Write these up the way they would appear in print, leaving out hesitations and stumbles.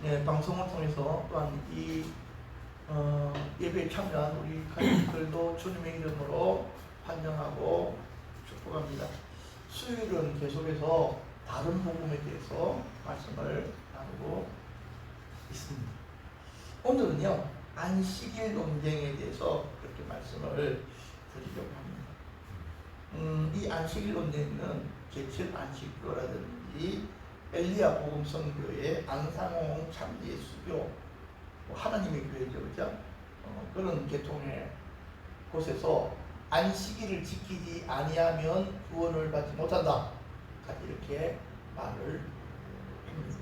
네, 방송을 통해서 또한 이 예배에 참여한 우리 가족들도 주님의 이름으로 환영하고 축복합니다. 수요일은 계속해서 다른 복음에 대해서 말씀을 나누고 있습니다. 오늘은요, 안식일 논쟁에 대해서 그렇게 말씀을 드리려고 합니다. 이 안식일 논쟁은 제칠 안식교라든지 엘리야 복음 선교회, 안상홍 참지 수교, 하나님의 교회죠, 그죠? 그런 계통의 곳에서 안식일을 지키지 아니하면 구원을 받지 못한다, 이렇게 말을 합니다.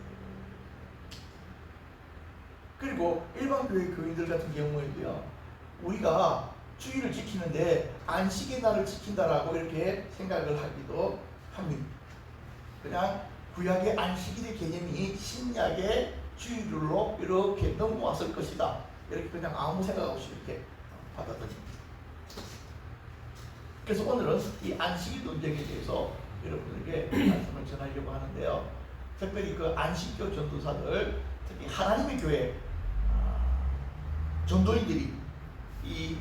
그리고 일반 교회 교인들 같은 경우에도요, 우리가 주일을 지키는데 안식의 날을 지킨다라고 이렇게 생각을 하기도 합니다. 그냥 구약의 안식일의 개념이 신약의 주일로 이렇게 넘어왔을 것이다, 이렇게 그냥 아무 생각 없이 이렇게 받아들입니다. 그래서 오늘은 이 안식일 논쟁에 대해서 여러분에게 말씀을 전하려고 하는데요, 특별히 그 안식교 전도사들, 특히 하나님의 교회 전도인들이 이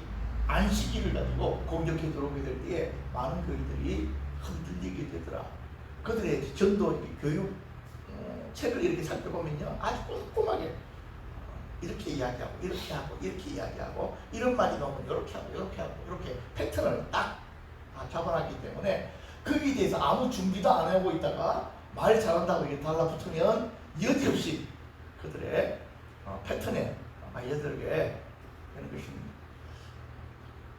안식일을 가지고 공격해 들어오게 될 때에 많은 교인들이 흔들리게 되더라. 그들의 전도 교육 책을 이렇게 살펴보면요, 아주 꼼꼼하게 이렇게 이야기하고 이렇게 하고 이렇게 이야기하고, 이런 말이 나오면 이렇게 하고 이렇게 하고 이렇게 패턴을 딱 잡아놨기 때문에 거기에 대해서 아무 준비도 안 하고 있다가 말 잘한다고 이렇게 달라붙으면 여지없이 그들의 패턴에 말려들게 되는 것입니다.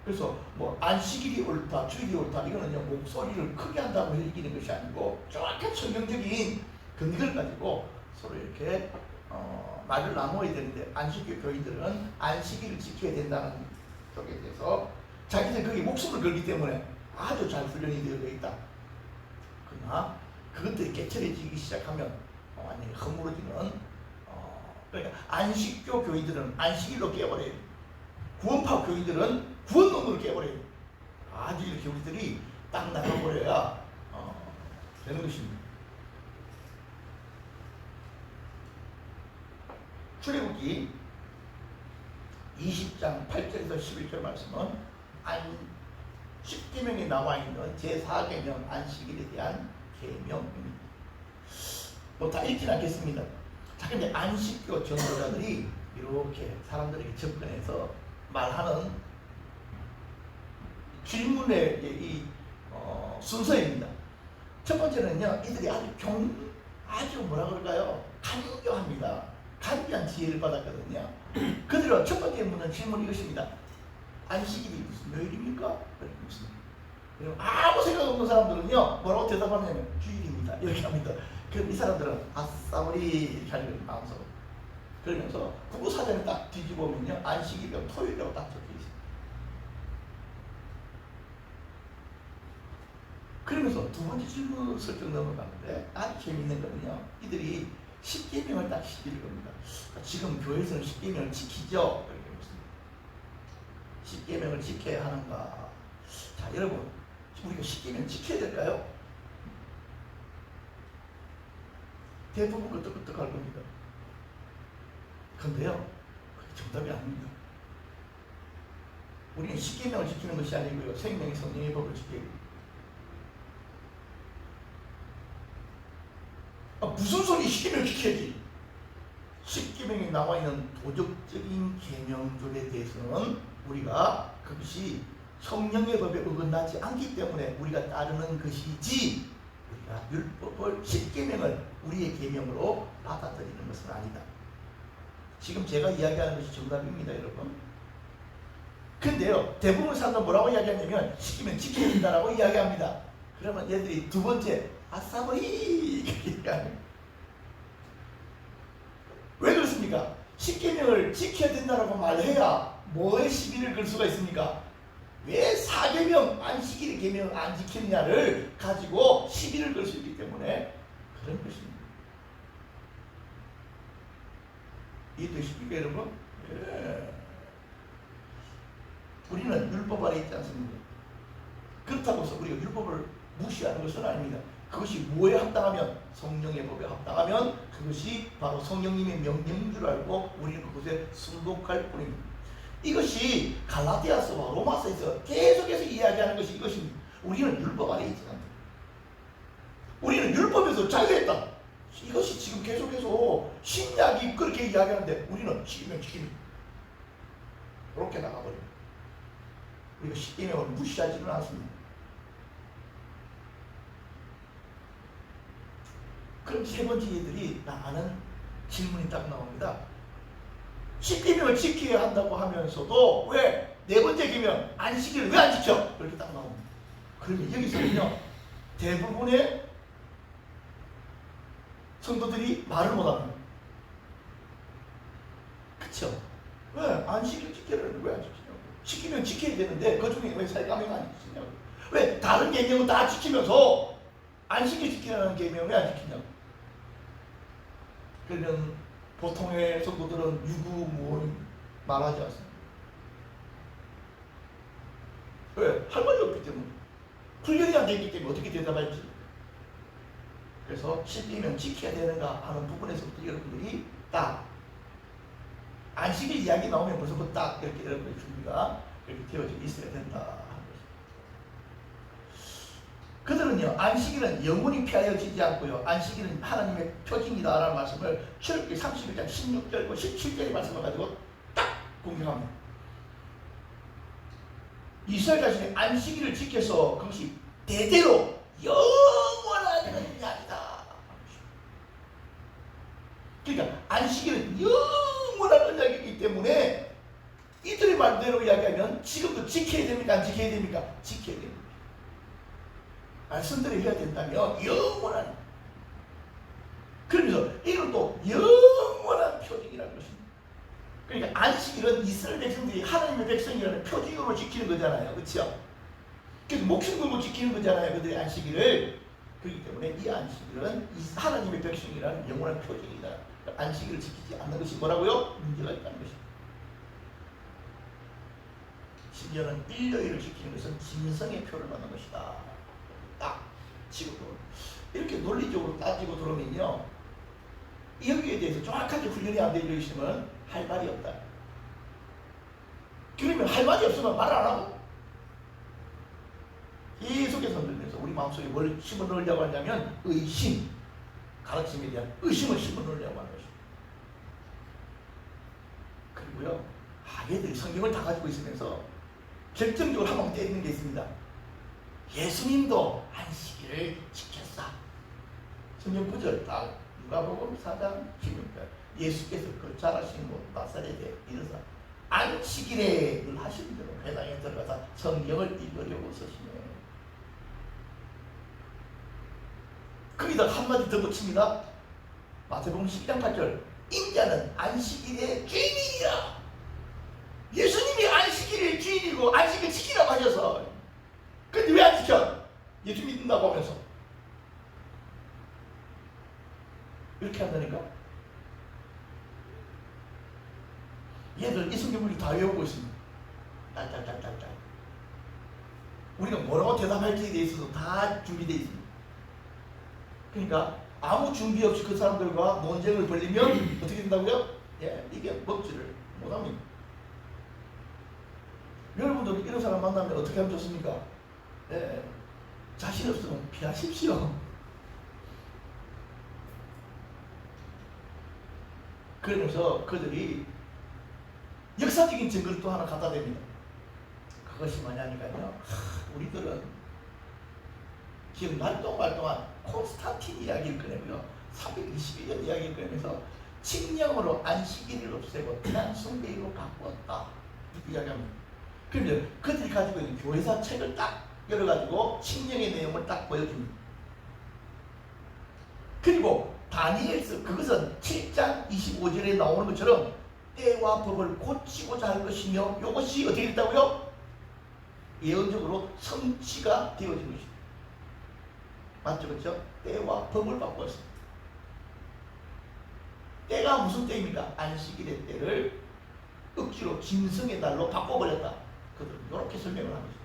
그래서 뭐 안식일이 옳다, 주일이 옳다, 이거는요, 목소리를 크게 한다고 이기는 것이 아니고 정확한 성경적인 근거를 가지고 서로 이렇게 말을 나누어야 되는데, 안식교 교인들은 안식일을 지켜야 된다는 쪽에 대해서 자기들 거기에 목숨을 걸기 때문에 아주 잘 훈련이 되어 있다. 그러나 그것들이 깨철해지기 시작하면 완전히 허물어지는, 그러니까 안식교 교인들은 안식일로 깨버려요. 구원파 교인들은 구원론으로 깨버려요. 아주 이렇게 우리들이 딱 나가버려야 되는 것입니다. 출애굽기 20장 8절에서 11절 말씀은 십계명에 나와 있는 제4계명 안식일에 대한 계명입니다. 뭐 다 읽진 않겠습니다. 자, 근데 안식교 전도자들이 이렇게 사람들에게 접근해서 말하는 질문의 이 순서입니다. 첫 번째는요, 이들이 아주 뭐라 그럴까요? 간교합니다. 간교한 지혜를 받았거든요. 그들은 첫 번째 묻는 질문이 이것입니다. 안식일이 무슨 요일입니까? 그리고 아무 생각 없는 사람들은요, 뭐라고 대답하냐면 주일입니다, 이렇게 합니다. 그럼 이 사람들은 아싸머리 이렇게 하는 거예요, 마음속으로. 그러면서 국어사전에 딱 뒤집어보면요, 안식일이라고 토요일이라고 딱 적혀 있습니다. 그러면서 두 번째 질문 설정 넘어가는데 아주 재미있는 거는요, 이들이 10계명을 딱 시킬 겁니다. 지금 교회에서는 10계명을 지키죠? 이렇게 묻습니다. 10계명을 지켜야 하는가? 자, 여러분, 우리가 10계명 지켜야 될까요? 대부분 끄떡끄떡할 겁니다. 근데요, 그게 정답이 아닙니다. 우리는 10계명을 지키는 것이 아니고요, 생명의 성령의 법을 지켜야 됩니다. 무슨 소리 10계명 지켜야지? 10계명에 나와 있는 도덕적인 계명들에 대해서는 우리가 그것이 성령의 법에 어긋나지 않기 때문에 우리가 따르는 것이지, 우리가 율법을 10계명을 우리의 계명으로 받아들이는 것은 아니다. 지금 제가 이야기하는 것이 정답입니다, 여러분. 근데요, 대부분 사람들은 뭐라고 이야기하냐면 10계명 지켜야 된다라고 이야기합니다. 그러면 얘들이 두 번째 아싸버리 이렇게 얘기하는. 왜 그렇습니까? 10계명을 지켜야 된다라고 말해야 뭐에 시비를 걸 수가 있습니까? 왜 4계명 안식일의 계명 안 지켰냐를 가지고 시비를 걸 수 있기 때문에 그런 것입니다. 이해되십니까, 여러분? 예. 우리는 율법 아래 있지 않습니까? 그렇다고 해서 우리가 율법을 무시하는 것은 아닙니다. 그것이 뭐에 합당하면 성령의 법에 합당하면 그것이 바로 성령님의 명령인 줄 알고 우리는 그것에 순복할 뿐입니다. 이것이 갈라디아서와 로마서에서 계속해서 이야기하는 것이 이것입니다. 우리는 율법 아래 있지 않다. 우리는 율법에서 자유했다. 이것이 지금 계속해서 신약이 그렇게 이야기하는데 우리는 지키면 지킵니다. 그렇게 나가버립니다. 우리가 십계명을 무시하지는 않습니다. 그럼 세 번째 얘들이 나가는 질문이 딱 나옵니다. 십계명을 지켜야 한다고 하면서도 왜 네 번째 계명 안식일을 왜 안 지켜? 그렇게 딱 나옵니다. 그러면 여기서는요 대부분의 성도들이 말을 못합니다. 그쵸? 왜 안식일 지키라는데 왜 안 지키냐고? 지키면 지켜야 되는데 그 중에 왜 살감명 안 지키냐고? 왜 다른 계명은 다 지키면서 안식일 지키라는 계명을 왜 안 지키냐고? 그러면 보통의 성도들은 유구무원 말하지 않습니다. 왜? 할 말이 없기 때문에. 훈련이 안 되기 때문에 어떻게 대답할지. 그래서 십계명 지켜야 되는가 하는 부분에서부터 여러분들이 딱 안식일 이야기 나오면 벌써부터 딱 이렇게 여러분의 준비가 이렇게 되어져 있어야 된다 하는 것입니다. 그들은요 안식일은 영원히 피하여지지 않고요 안식일은 하나님의 표징이다 라는 말씀을 출애굽기 31장 16절과 17절의 말씀을 가지고 딱 공격합니다. 이스라엘 자신이 안식일을 지켜서 그것이 대대로 영원한 언약이다. 그러니까 안식일은 영원한 언약이기 때문에 이들의 말대로 이야기하면 지금도 지켜야 됩니까? 안 지켜야 됩니까? 지켜야 됩니다. 말씀대로 해야 된다면 영원한, 그러면서 이건 또 영원한 표징이라는 것입니다. 그러니까 안식일은 이스라엘 백성들이 하나님의 백성이라는 표징으로 지키는 거잖아요. 그렇죠? 그래서 목숨 걸고 지키는 거잖아요. 그들의 안식일을. 그렇기 때문에 이 안식일은 하나님의 백성이라는 영원한 표징이다. 안식일을 지키지 않는 것이 뭐라고요? 문제가 있다는 것입니다. 심지어는 일요일을 지키는 것은 짐승의 표를 받는 것이다. 딱 지금도 이렇게 논리적으로 따지고 들어오면요 여기에 대해서 정확하게 훈련이 안 되어 있으면 할 말이 없다. 그러면 할 말이 없으면 말 안 하고 계속해서 들면서 우리 마음속에 뭘 심어넣으려고 하냐면 의심, 가르침에 대한 의심을 심어넣으려고 하는 것입니다. 그리고요 얘들이 성경을 다 가지고 있으면서 결정적으로 한번 때리는 게 있습니다. 예수님도 안식일을 지켰어. 성경 구절 딱 누가복음 4장 16절 예수께서 그 자라신 곳 나사렛에 이르사 안식일에 늘 하시는 대로 회당에 들어가서 성경을 읽으려고 서시네. 거기다 한마디 더 붙입니다. 마태복음 12장 8절 인자는 안식일의 주인이니라. 예수님이 안식일의 주인이고 안식일 지키라고 하셔서 근데 왜 안 지켜? 예수 믿는다고 하면서 이렇게 한다니까? 얘들 이 성경을 다 외우고 있습니다. 딸딸딸딸딸 우리가 뭐라고 대답할지에 대해서도 다 준비되어 있습니다. 그러니까 아무 준비 없이 그 사람들과 논쟁을 벌리면 어떻게 된다고요? 예, 이게 먹지를 못합니다. 여러분들 이런 사람 만나면 어떻게 하면 좋습니까? 예, 자신 없으면 피하십시오. 그러면서 그들이 역사적인 증거를 또 하나 갖다 댑니다. 그것이 뭐냐니까요. 우리들은 지금 말동안 콘스탄틴 이야기를 꺼내고요. 321년 이야기를 꺼내면서 칙령으로 안식일을 없애고 대한 숭배일로 바꾸었다. 이렇게 이야기합니다. 그러면 그들이 가지고 있는 교회사 책을 딱 열어가지고 칙령의 내용을 딱 보여줍니다. 그리고 다니엘서 그것은 7장 25절에 나오는 것처럼 때와 법을 고치고자 할 것이며 이것이 어떻게 됐다고요? 예언적으로 성취가 되어진 것입니다. 맞죠? 그렇죠? 때와 법을 바꾸었습니다. 때가 무슨 때입니까? 안식일의 때를 억지로 짐승의 날로 바꿔버렸다. 그들은 이렇게 설명을 합니다.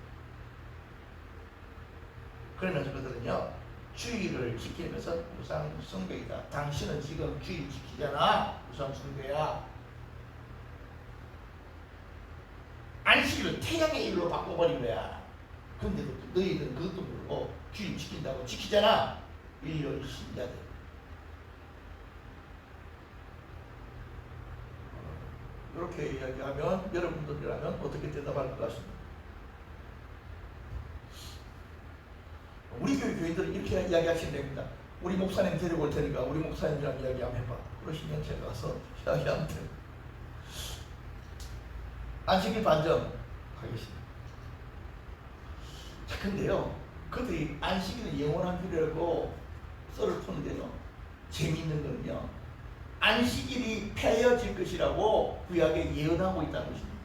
그러면서 그들은요 주의를 지키는 것은 무상숭배이다. 당신은 지금 주의 지키잖아. 무상숭배야. 안식일을 태양의 일로 바꿔버린 거야. 그런데도 너희들은 그것도 모르고 주의 지킨다고 지키잖아. 일요일 신자들. 이렇게 이야기하면 여러분들이라면 어떻게 대답할 것 같습니다. 우리 교회들은 이렇게 이야기하시면 됩니다. 우리 목사님 데리고 올 테니까 우리 목사님이랑 이야기 한번 해봐. 그러시면 제가 가서 이야기하면 돼요. 안식일 반정하겠습니다. 자, 근데요, 그들이 안식일은 영원한 휴일이라고 썰을 푸는데요, 재미있는 거는요, 안식일이 폐해질 것이라고 구약에 예언하고 있다는 것입니다.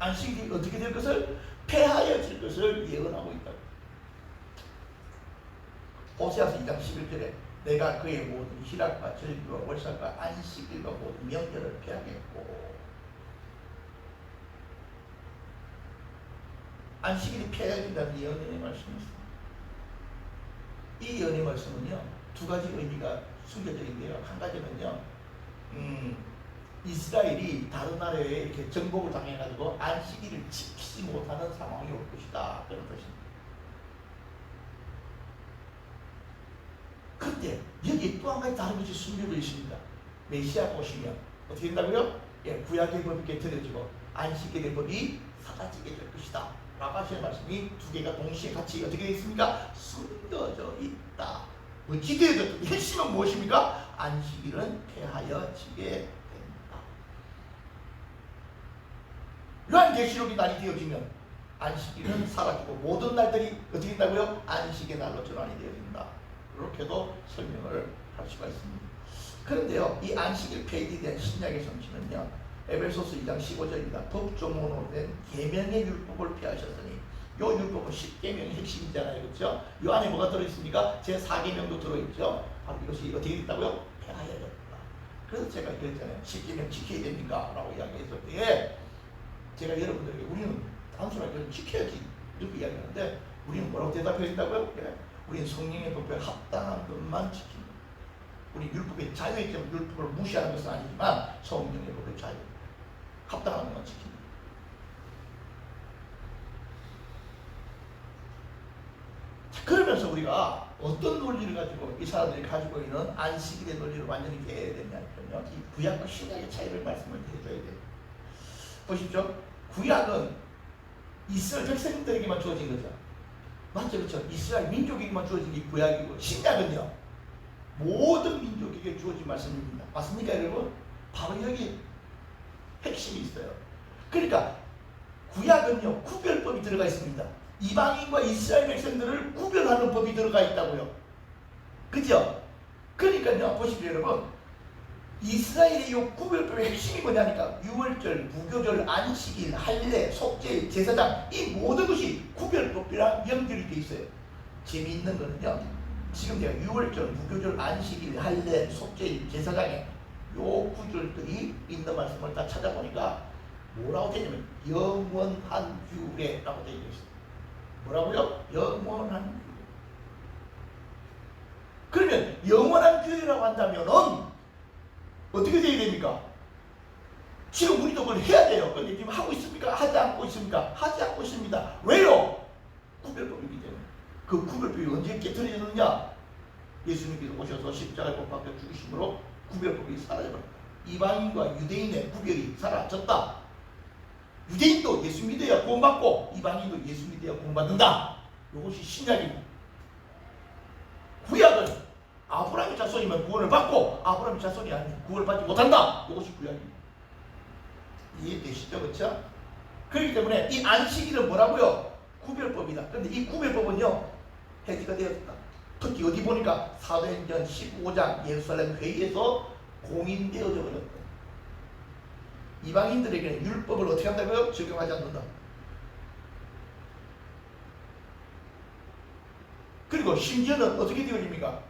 안식일이 어떻게 될 것을? 폐하여질 것을 예언하고 있다고. 호세아서 2장 11절에 내가 그의 모든 희락과 절기와 월삭과 안식일과 모든 명절을 폐하겠고, 안식일이 폐해진다는 예언의 말씀이 있습니다. 이 예언의 말씀은요, 두 가지 의미가 숨겨져 있는데요. 한 가지는요, 이스라엘이 다른 나라에 이렇게 정복을 당해가지고 안식일을 지키지 못하는 상황이 올 것이다, 그런 것입니다. 그런데 여기 또 한 가지 다른 것이 숨겨져 있습니다. 메시아가 오시면 어떻게 된다고요? 예, 구약의 법이 깨트려지고 안식일의 법이 사라지게 될 것이다 라고 하시는 말씀이 두 개가 동시에 같이 어떻게 되어 있습니까? 숨겨져 있다. 어찌 되어도 핵심은 무엇입니까? 안식일은 폐하여지게 된다. 요한계시록이 날이 되어지면 안식일은 사라지고 모든 날들이 어떻게 된다고요? 안식의 날로 전환이 되어진다. 이렇게도 설명을 할 수가 있습니다. 그런데요, 이 안식일 폐기에 대한 신약의 성취는요, 에베소서 2장 15절입니다. 법조문으로 된 계명의 율법을 폐하셨으니, 요 율법은 10계명의 핵심이잖아요. 그렇죠? 요 안에 뭐가 들어있습니까? 제 4계명도 들어있죠. 바로 이것이 어떻게 됐다고요? 폐하여졌다. 그래서 제가 그랬잖아요. 10계명 지켜야 됩니까? 라고 이야기했을 때에 제가 여러분들에게 우리는 단순하게 지켜야지 이렇게 이야기하는데, 우리는 뭐라고 대답해야 된다고요? 예. 우리는 성령의 법에 합당한 것만 지킵니다. 우리 율법의 자유의 점, 율법을 무시하는 것은 아니지만 성령의 법의 자유, 합당한 것만 지킵니다. 자, 그러면서 우리가 어떤 논리를 가지고 이 사람들이 가지고 있는 안식일의 논리를 완전히 이해해야 되냐면요, 이 구약과 신약의 차이를 말씀을 해줘야 돼요. 보십시오. 구약은 이스라엘 백성들에게만 주어진 거죠. 맞죠? 그렇죠? 이스라엘 민족에게만 주어진 게 구약이고, 신약은요 모든 민족에게 주어진 말씀입니다. 맞습니까 여러분? 바로 여기 핵심이 있어요. 그러니까 구약은요 구별법이 들어가 있습니다. 이방인과 이스라엘 백성들을 구별하는 법이 들어가 있다고요. 그죠? 그러니까요, 보십시오 여러분, 이스라엘의 이 구별법의 핵심이 뭐냐니까, 유월절, 무교절, 안식일, 할례, 속죄일, 제사장, 이 모든 것이 구별법이랑 연결이 돼 있어요. 재미있는 거는요, 지금 제가 유월절, 무교절, 안식일, 할례, 속죄일, 제사장에 요 구절들이 있는 말씀을 다 찾아보니까 뭐라고 되냐면 영원한 규례라고 되어 있어요. 뭐라고요? 영원한 규례. 그러면 영원한 규례라고 한다면은 어떻게 돼야 됩니까? 지금 우리도 그걸 해야 돼요. 그런데 지금 하고 있습니까? 하지 않고 있습니까? 하지 않고 있습니다. 왜요? 구별법이기 때문에. 그 구별법이 언제 깨트려졌느냐? 예수님께서 오셔서 십자가에 못 박혀 죽으심으로 구별법이 사라져버렸다. 이방인과 유대인의 구별이 사라졌다. 유대인도 예수 믿어야 구원받고 이방인도 예수 믿어야 구원받는다. 이것이 신약입니다. 구약은 아브라함의 자손이면 구원을 받고 아브라함의 자손이 아니면 구원을 받지 못한다. 이것이 구약입니다. 이해되시죠? 그렇죠? 그렇기 때문에 이 안식일은 뭐라고요? 구별법이다. 그런데 이 구별법은요 폐지가 되었다. 특히 어디 보니까 사도행전 15장 예루살렘 회의에서 공인되어져 버렸다. 이방인들에게는 율법을 어떻게 한다고요? 적용하지 않는다. 그리고 심지어는 어떻게 되어집니까?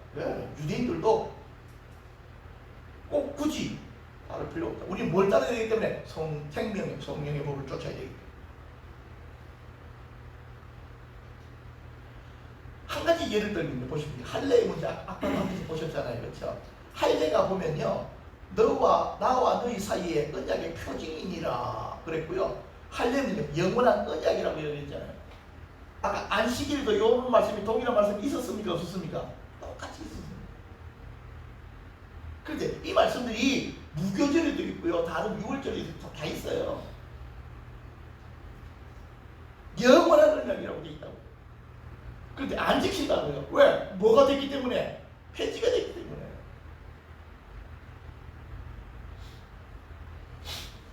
유대인들도 꼭 굳이 따를 필요 없다. 우리는 뭘 따라야 되기 때문에 성령의 법을 쫓아야 되기 때문에. 한 가지 예를 들면 보십시오. 할례의 문제 아까 한번 보셨잖아요. 그렇죠? 할례가 보면요. 너와 나와 너희 사이에 언약의 표징이니라 그랬고요. 할례는 영원한 언약이라고 얘기했잖아요. 아까 안식일도 이런 말씀이 동일한 말씀이 있었습니까? 없었습니까? 똑같이 있었습니다. 그런데 이 말씀들이 무교절에도 있고요. 다른 6월절에도 다 있어요. 영원한 언약이라고 되어 있다고. 그런데 안 지킨다고요. 왜? 뭐가 됐기 때문에? 폐지가 됐기 때문에.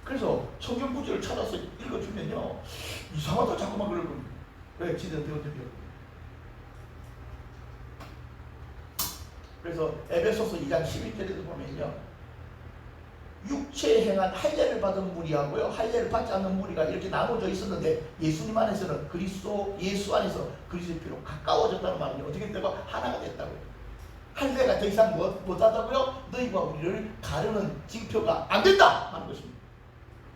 그래서 성경 구절을 찾아서 읽어주면요. 이상하다 자꾸만 그럴 겁니다. 왜? 지들 배우들이요. 그래서 에베소서 2장 11절에도 보면요. 육체에 행한 할례를 받은 무리하고요. 할례를 받지 않는 무리가 이렇게 나눠져 있었는데 예수님 안에서는 그리스도 예수 안에서 그리스도의 피로 가까워졌다는 말은요. 어떻게 됐다고? 하나가 됐다고요. 할례가 더 이상 못하다고요? 너희와 우리를 가르는 징표가 안 된다 하는 것입니다.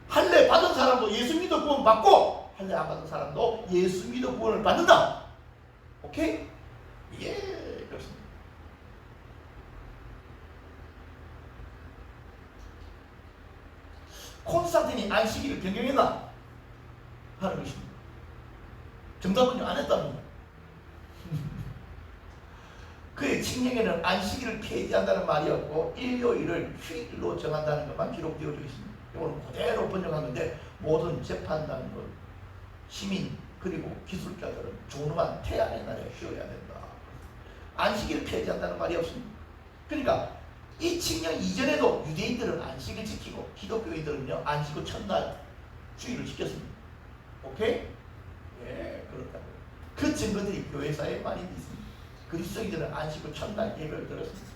할례 받은 사람도 예수 믿어 구원 받고 할례 안 받은 사람도 예수 믿어 구원을 받는다. 오케이? 예, 그렇습니다. 콘스탄틴이 안식일을 변경했나? 하는 것입니다. 정답은요, 안 했답니다. 그의 칙령에는 안식일을 폐지한다는 말이었고 일요일을 휴일로 정한다는 것만 기록되어 있습니다. 이거는 그대로 번역한 건데 모든 재판단들, 시민 그리고 기술자들은 존엄한 태양의 날에 쉬어야 된다. 안식일을 폐지한다는 말이 없습니다. 그러니까 이 칙령 이전에도 유대인들은 안식을 지키고 기독교인들은요 안식 후 첫날 주일을 지켰습니다. 오케이? 예, 그렇다고요. 그 증거들이 교회사에 많이 있습니다. 그리스도인들은 안식 후 첫날 예배를 드렸습니다.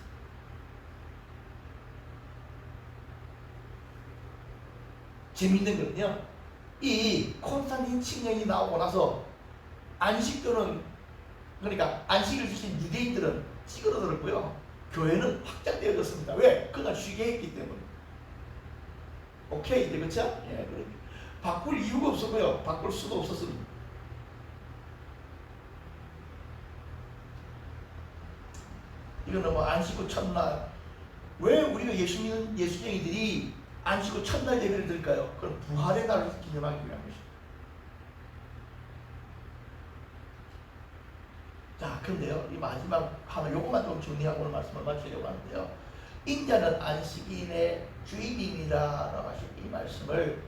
재미있는 거는요, 이 콘스탄틴 칙령이 나오고 나서 안식교는, 그러니까 안식을 지킨 유대인들은 찌그러들었고요. 교회는 확장되어졌습니다. 왜? 그날 쉬게 했기 때문에. 오케이, 그렇죠? 예, 그렇게. 바꿀 이유가 없었고요. 바꿀 수도 없었습니다. 이거는 뭐 안식 후 첫날. 왜 우리가 예수 믿는 예수쟁이들이 안식 후 첫날 예배를 드릴까요? 그럼 부활의 날을 기념하기 위한 것입니다. 자, 그런데요, 이 마지막 하나 요것만 좀 정리하고 오늘 말씀을 마치려고 하는데요. 인자는 안식일의 주인입니다라고 하신 이 말씀을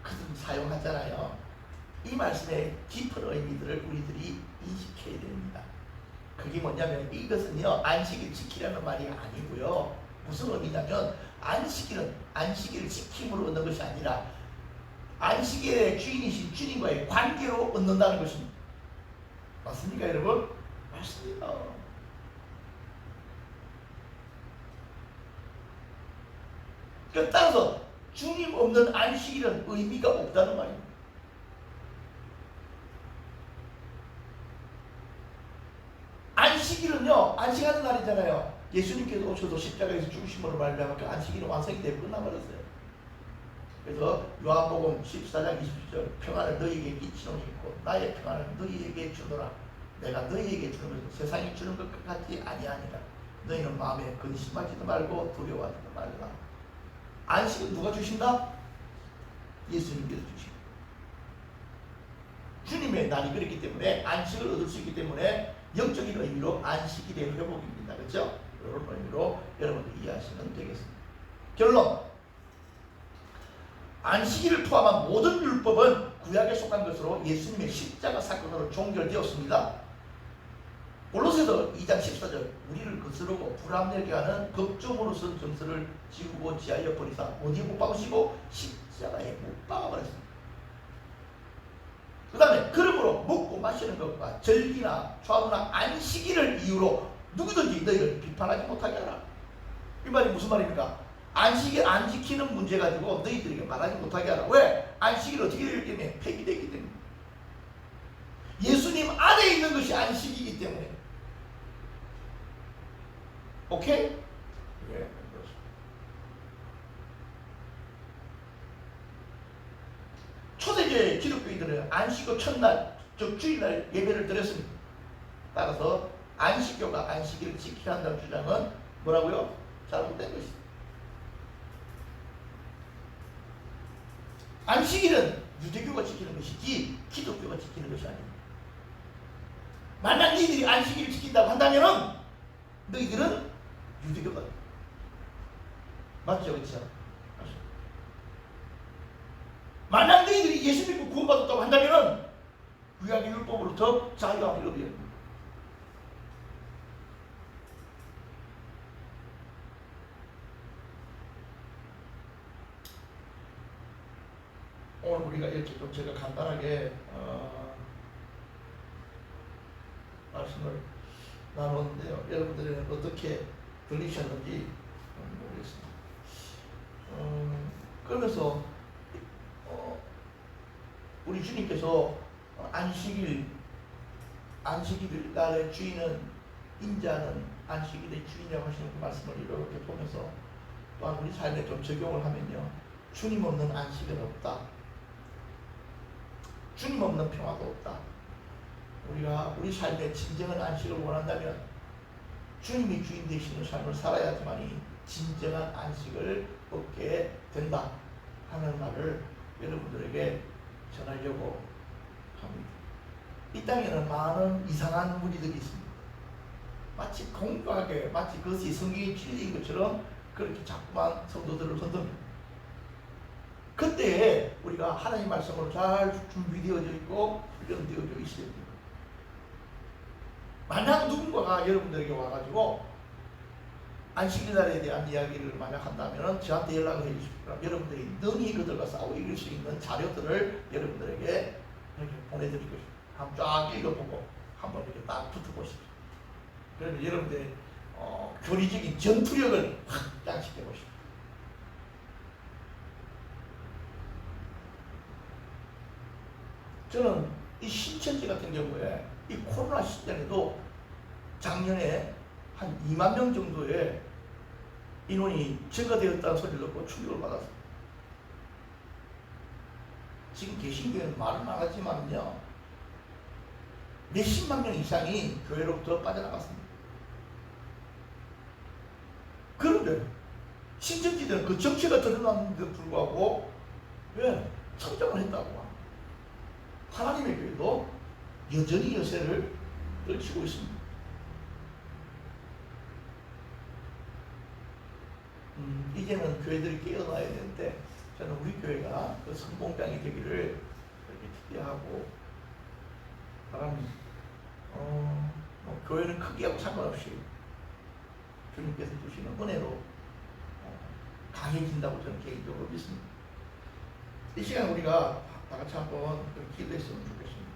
그좀 사용하잖아요. 이 말씀의 깊은 의미들을 우리들이 인식해야 됩니다. 그게 뭐냐면 이것은요 안식일 지키라는 말이 아니고요. 무슨 의미냐면 안식일을 지킴으로 얻는 것이 아니라 안식일의 주인이신 주님과의 관계로 얻는다는 것입니다. 맞습니까 여러분? 맞습니다. 따라서 주님 없는 안식일은 의미가 없다는 말입니다. 안식일은요 안식하는 날이잖아요. 예수님께서 오셔서 십자가에서 죽으심으로 말미암아 그 안식일은 완성이 되고 끝나버렸어요. 그래서 요한복음 14장 20절 평안을 너희에게 끼치노니 있고 나의 평안을 너희에게 주노라. 내가 너희에게 주는 것은 세상이 주는 것 같지 아니하니라. 너희는 마음에 근심하지도 말고 두려워하지도 말라. 안식은 누가 주신다? 예수님께서 주십니다. 주님의 날이 그렇기 때문에 안식을 얻을 수 있기 때문에 영적인 의미로 안식일의 회복입니다. 그렇죠? 이런 의미로 여러분들 이해하시면 되겠습니다. 결론. 안식일을 포함한 모든 율법은 구약에 속한 것으로 예수님의 십자가 사건으로 종결되었습니다. 골로새서 2장 14절 우리를 거스르고 불합리하게 하는 법조문으로 쓴 점수를 지우고 지하여 버리사 어디에 못 박으시고 십자가에 못 박아버렸습니다. 그 다음에 그러므로 먹고 마시는 것과 절기나 좌우나 안식일을 이유로 누구든지 너희를 비판하지 못하게 하라. 이 말이 무슨 말입니까? 안식일 안 지키는 문제 가지고 너희들에게 말하지 못하게 하라. 왜? 안식일 어떻게 되기 때문에? 폐기되기 때문에. 예수님 안에 있는 것이 안식이기 때문에. 오케이? 예, 그렇습니다. 초대교회 기독교인들은 안식 후 첫날, 즉 주일날 예배를 드렸습니다. 따라서 안식교가 안식일을 지켜야 한다는 주장은 뭐라고요? 잘못된 것이다. 안식일은 유대교가 지키는 것이지 기독교가 지키는 것이 아닙니다. 만약 너희들이 안식일을 지킨다고 한다면 너희들은 유대교가 맞죠? 그렇죠? 만약 너희들이 예수 믿고 구원받았다고 한다면 구약의 율법으로부터 자유함을 얻어야 합니다. 오늘 우리가 이렇게 좀 제가 간단하게 말씀을 나눴는데요. 여러분들은 어떻게 들리셨는지 모르겠습니다. 그러면서 우리 주님께서 안식일 날의 주인은 인자는 안식일의 주인이라고 하시는 그 말씀을 이렇게 보면서 또한 우리 삶에 좀 적용을 하면요. 주님 없는 안식은 없다. 주님 없는 평화도 없다. 우리가 우리 삶에 진정한 안식을 원한다면 주님이 주인 되시는 삶을 살아야지만이 진정한 안식을 얻게 된다 하는 말을 여러분들에게 전하려고 합니다. 이 땅에는 많은 이상한 무리들이 있습니다. 마치 공교하게 마치 그것이 성경의 진리인 것처럼 그렇게 자꾸만 성도들을 흔듭니다. 그때 우리가 하나님 말씀으로 잘 준비되어져 있고 훈련되어져 있어야 됩니다. 만약 누군가가 여러분들에게 와가지고 안식일 날에 대한 이야기를 만약 한다면 저한테 연락을 해주십시오. 여러분들이 능히 그들과 싸워 이길 수 있는 자료들을 여러분들에게 이렇게 보내드릴 것입니다. 한번 쫙 읽어보고 한번 이렇게 딱 붙어보십시오. 그러면 여러분들의 교리적인 전투력을 확장시켜 보십시오. 저는 이 신천지 같은 경우에 이 코로나 시절에도 작년에 한 2만 명 정도의 인원이 증가되었다는 소리를 듣고 충격을 받았습니다. 지금 개신교회는 말은 안 하지만요, 몇십만 명 이상이 교회로부터 빠져나갔습니다. 그런데 신천지들은 그 정체가 드러났는데도 불구하고 왜 성장을 했다고 합니다. 하나님의 교회도 여전히 여세를 떨치고 있습니다. 이제는 교회들이 깨어나야 되는데 저는 우리 교회가 그 성공장이 되기를 이렇게 기대하고 바랍니다. 교회는 크기하고 상관없이 주님께서 주시는 은혜로 강해진다고 저는 개인적으로 믿습니다. 이 시간 우리가 다 같이 한번 기도했으면 좋겠습니다.